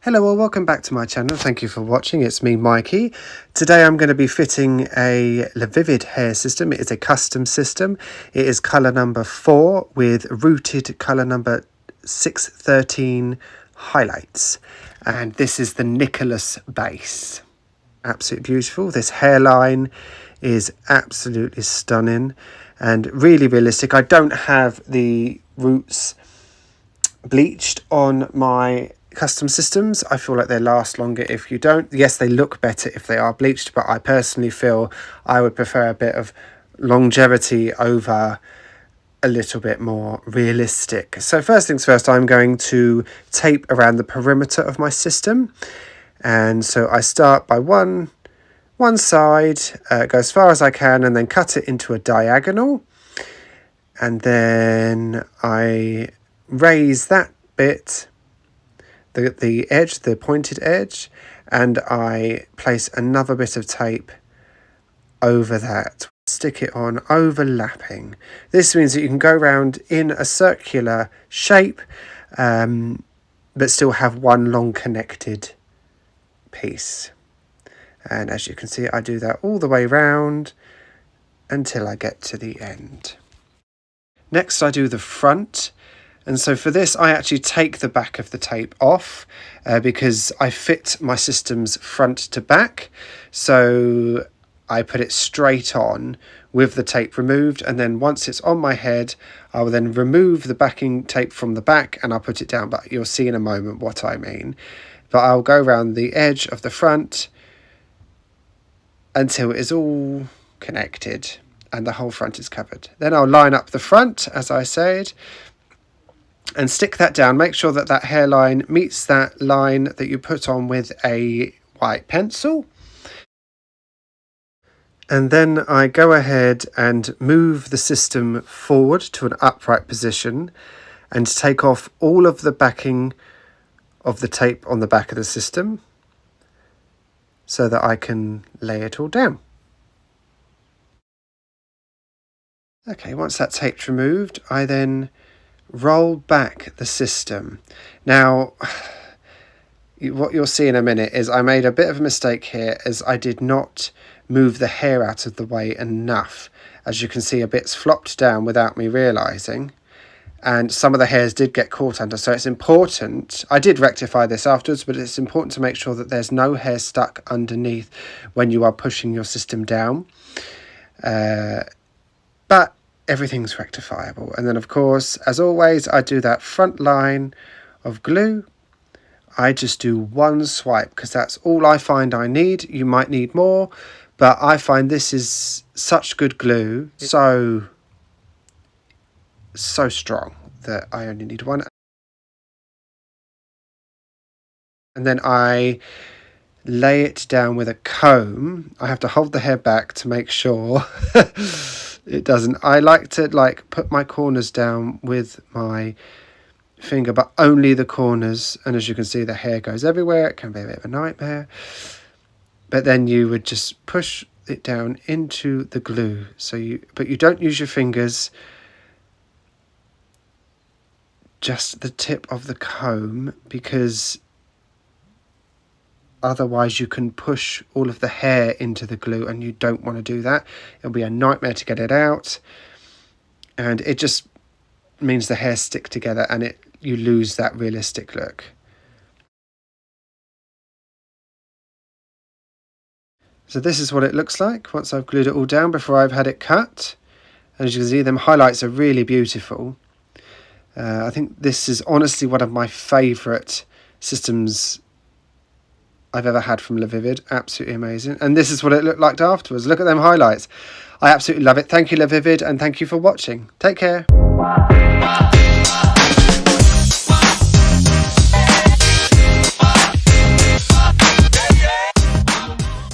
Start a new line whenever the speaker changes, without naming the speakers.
Hello, well, welcome back to my channel. Thank you for watching. It's me, Mikey. Today I'm going to be fitting a LaVivid hair system. It is a custom system. It is colour number 4 with rooted colour number 613 highlights. And this is the Nicholas base. Absolutely beautiful. This hairline is absolutely stunning and really realistic. I don't have the roots bleached on my custom systems. I feel like they last longer if you don't. Yes, they look better if they are bleached, but I personally feel I would prefer a bit of longevity over a little bit more realistic. So first things first, I'm going to tape around the perimeter of my system. And so I start by one side, go as far as I can, and then cut it into a diagonal. And then I raise that bit, the edge, the pointed edge, and I place another bit of tape over that. Stick it on, overlapping. This means that you can go around in a circular shape, but still have one long connected piece. And as you can see, I do that all the way round until I get to the end. Next, I do the front. And so for this, I actually take the back of the tape off because I fit my systems front to back. So I put it straight on with the tape removed. And then once it's on my head, I will then remove the backing tape from the back and I'll put it down. But you'll see in a moment what I mean. But I'll go around the edge of the front until it is all connected and the whole front is covered. Then I'll line up the front, as I said, and stick that down. Make sure that that hairline meets that line that you put on with a white pencil. And then I go ahead and move the system forward to an upright position and take off all of the backing of the tape on the back of the system so that I can lay it all down. Okay, once that tape's removed, I then roll back the system. Now, what you'll see in a minute is I made a bit of a mistake here as I did not move the hair out of the way enough. As you can see, a bit's flopped down without me realising, and some of the hairs did get caught under, so it's important. I did rectify this afterwards, but it's important to make sure that there's no hair stuck underneath when you are pushing your system down. But everything's rectifiable. And then, of course, as always, I do that front line of glue. I just do one swipe because that's all I find I need. You might need more, but I find this is such good glue, so strong that I only need one. And then I lay it down with a comb. I have to hold the hair back to make sure it doesn't. I like to put my corners down with my finger, but only the corners. And as you can see, the hair goes everywhere. It can be a bit of a nightmare. But then you would just push it down into the glue. But you don't use your fingers. Just the tip of the comb, because otherwise you can push all of the hair into the glue and you don't want to do that. It'll be a nightmare to get it out, and it just means the hairs stick together and you lose that realistic look. So this is what it looks like once I've glued it all down before I've had it cut. And as you can see, them highlights are really beautiful. I think this is honestly one of my favourite systems I've ever had from LaVivid. Absolutely amazing. And this is what it looked like afterwards. Look at them highlights. I absolutely love it. Thank you, LaVivid, and thank you for watching. Take care.